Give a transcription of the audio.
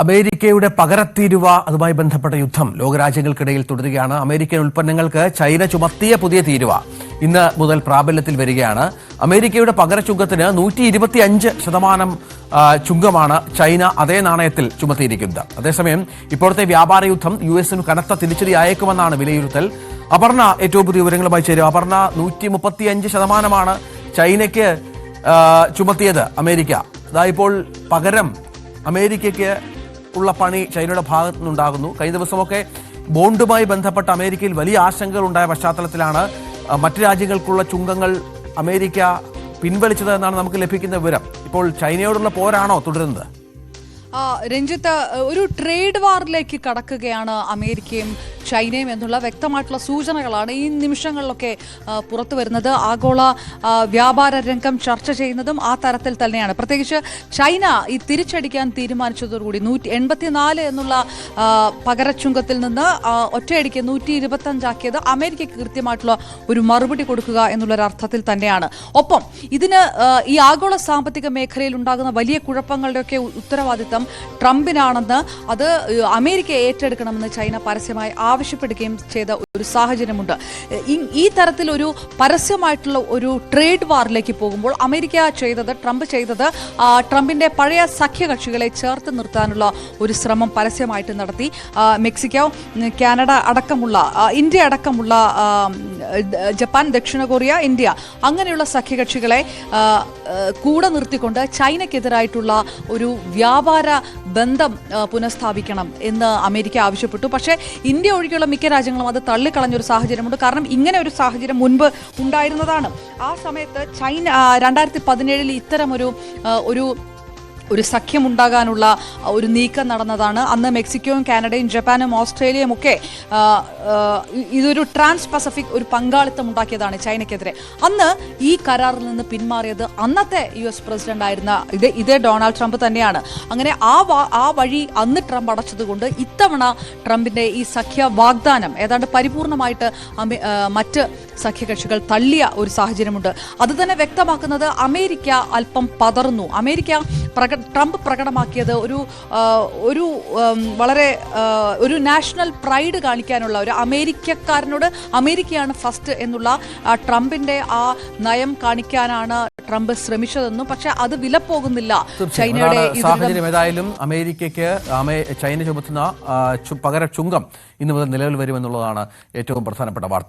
അമേരിക്കയുടെ പകരത്തീരുവ അതുമായി ബന്ധപ്പെട്ട യുദ്ധം ലോകരാജ്യങ്ങൾക്കിടയിൽ തുടരുകയാണ്. അമേരിക്കൻ ഉൽപ്പന്നങ്ങൾക്ക് ചൈന ചുമത്തിയ പുതിയ തീരുവ ഇന്ന് മുതൽ പ്രാബല്യത്തിൽ വരികയാണ്. അമേരിക്കയുടെ പകരച്ചുങ്കത്തിന് 125% ചുങ്കമാണ് ചൈന അതേ നാണയത്തിൽ ചുമത്തിയിരിക്കുന്നത്. അതേസമയം ഇപ്പോഴത്തെ വ്യാപാര യുദ്ധം യുഎസിന് കനത്ത തിരിച്ചടിയായേക്കുമെന്നാണ് വിലയിരുത്തൽ. അപർണ ഏറ്റവും പുതിയ വിവരങ്ങളുമായി ചേരും. അപർണ, 135% ചൈനയ്ക്ക് ചുമത്തിയത് അമേരിക്ക. ഇപ്പോൾ പകരം അമേരിക്കയ്ക്ക് ഉള്ള പണി ചൈനയുടെ ഭാഗത്തു നിന്നുണ്ടാകുന്നു. കഴിഞ്ഞ ദിവസമൊക്കെ ബോണ്ടുമായി ബന്ധപ്പെട്ട അമേരിക്കയിൽ വലിയ ആശങ്കകൾ ഉണ്ടായ പശ്ചാത്തലത്തിലാണ് മറ്റു രാജ്യങ്ങൾക്കുള്ള ചുങ്കങ്ങൾ അമേരിക്ക പിൻവലിച്ചത് എന്നാണ് നമുക്ക് ലഭിക്കുന്ന വിവരം. ഇപ്പോൾ ചൈനയോടുള്ള പോരാണോ തുടരുന്നത്? രഞ്ജിത്ത്, ഒരു ട്രേഡ് വാറിലേക്ക് കടക്കുകയാണ് അമേരിക്കയും ചൈനയും എന്നുള്ള വ്യക്തമായിട്ടുള്ള സൂചനകളാണ് ഈ നിമിഷങ്ങളിലൊക്കെ പുറത്തു വരുന്നത്. ആഗോള വ്യാപാര രംഗം ചർച്ച ചെയ്യുന്നതും ആ തരത്തിൽ തന്നെയാണ്. പ്രത്യേകിച്ച് ചൈന ഈ തിരിച്ചടിക്കാൻ തീരുമാനിച്ചതോടുകൂടി 184 എന്നുള്ള പകരച്ചുങ്കത്തിൽ നിന്ന് ഒറ്റയടിക്ക് 125 ആക്കിയത് അമേരിക്കയ്ക്ക് കൃത്യമായിട്ടുള്ള ഒരു മറുപടി കൊടുക്കുക എന്നുള്ളൊരർത്ഥത്തിൽ തന്നെയാണ്. ഒപ്പം ഇതിന് ഈ ആഗോള സാമ്പത്തിക മേഖലയിൽ ഉണ്ടാകുന്ന വലിയ കുഴപ്പങ്ങളുടെയൊക്കെ ഉത്തരവാദിത്തം ട്രംപിനാണെന്ന്, അത് അമേരിക്ക ഏറ്റെടുക്കണമെന്ന് ചൈന പരസ്യമായി ആവശ്യപ്പെടുകയും ചെയ്ത ഒരു സാഹചര്യമുണ്ട്. ഈ തരത്തിലൊരു പരസ്യമായിട്ടുള്ള ഒരു ട്രേഡ് വാറിലേക്ക് പോകുമ്പോൾ ട്രംപ് ചെയ്തത് ട്രംപിന്റെ പഴയ സഖ്യകക്ഷികളെ ചേർത്ത് നിർത്താനുള്ള ഒരു ശ്രമം പരസ്യമായിട്ട് നടത്തി. മെക്സിക്കോ, കാനഡ അടക്കമുള്ള, ഇന്ത്യ അടക്കമുള്ള, ജപ്പാൻ, ദക്ഷിണ കൊറിയ, ഇന്ത്യ അങ്ങനെയുള്ള സഖ്യകക്ഷികളെ കൂടെ നിർത്തിക്കൊണ്ട് ചൈനയ്ക്കെതിരായിട്ടുള്ള ഒരു വ്യാപാര ബന്ധം പുനഃസ്ഥാപിക്കണം എന്ന് അമേരിക്ക ആവശ്യപ്പെട്ടു. പക്ഷേ ഇന്ത്യ ഒഴികെയുള്ള മിക്ക രാജ്യങ്ങളും അത് തള്ളിക്കളഞ്ഞൊരു സാഹചര്യമുണ്ട്. കാരണം ഇങ്ങനെ ഒരു സാഹചര്യം മുൻപ് ഉണ്ടായിരുന്നതാണ്. ആ സമയത്ത് ചൈന 2017 ഇത്തരം ഒരു സഖ്യമുണ്ടാകാനുള്ള ഒരു നീക്കം നടന്നതാണ്. അന്ന് മെക്സിക്കോയും കാനഡയും ജപ്പാനും ഓസ്ട്രേലിയയും ഒക്കെ ഇതൊരു ട്രാൻസ് പസഫിക് ഒരു പങ്കാളിത്തം ഉണ്ടാക്കിയതാണ് ചൈനയ്ക്കെതിരെ. അന്ന് ഈ കരാറിൽ നിന്ന് പിന്മാറിയത് അന്നത്തെ US പ്രസിഡന്റ് ആയിരുന്ന ഇതേ ഡൊണാൾഡ് ട്രംപ് തന്നെയാണ്. അങ്ങനെ ആ വഴി അന്ന് ട്രംപ് അടച്ചതുകൊണ്ട് ഇത്തവണ ട്രംപിന്റെ ഈ സഖ്യ വാഗ്ദാനം ഏതാണ്ട് പരിപൂർണമായിട്ട് മറ്റ് സഖ്യകക്ഷികൾ തള്ളിയ ഒരു സാഹചര്യമുണ്ട്. അത് തന്നെ വ്യക്തമാക്കുന്നത് അമേരിക്ക അല്പം പതറുന്നു. ട്രംപ് പ്രകടമാക്കിയത് വളരെ ഒരു നാഷണൽ പ്രൈഡ് കാണിക്കാനുള്ള, ഒരു അമേരിക്കക്കാരനോട് അമേരിക്കയാണ് ഫസ്റ്റ് എന്നുള്ള ട്രംപിന്റെ ആ നയം കാണിക്കാനാണ് ട്രംപ് ശ്രമിച്ചതെന്നും, പക്ഷെ അത് വിലപ്പോകുന്നില്ല. ചൈനയുടെ സാഹചര്യം ഏതായാലും അമേരിക്കയ്ക്ക് ചൈന ചുമത്തുന്ന പകര ചുങ്കം ഇന്നു മുതൽ നിലവിൽ വരുമെന്നുള്ളതാണ് ഏറ്റവും പ്രധാനപ്പെട്ട വാർത്ത.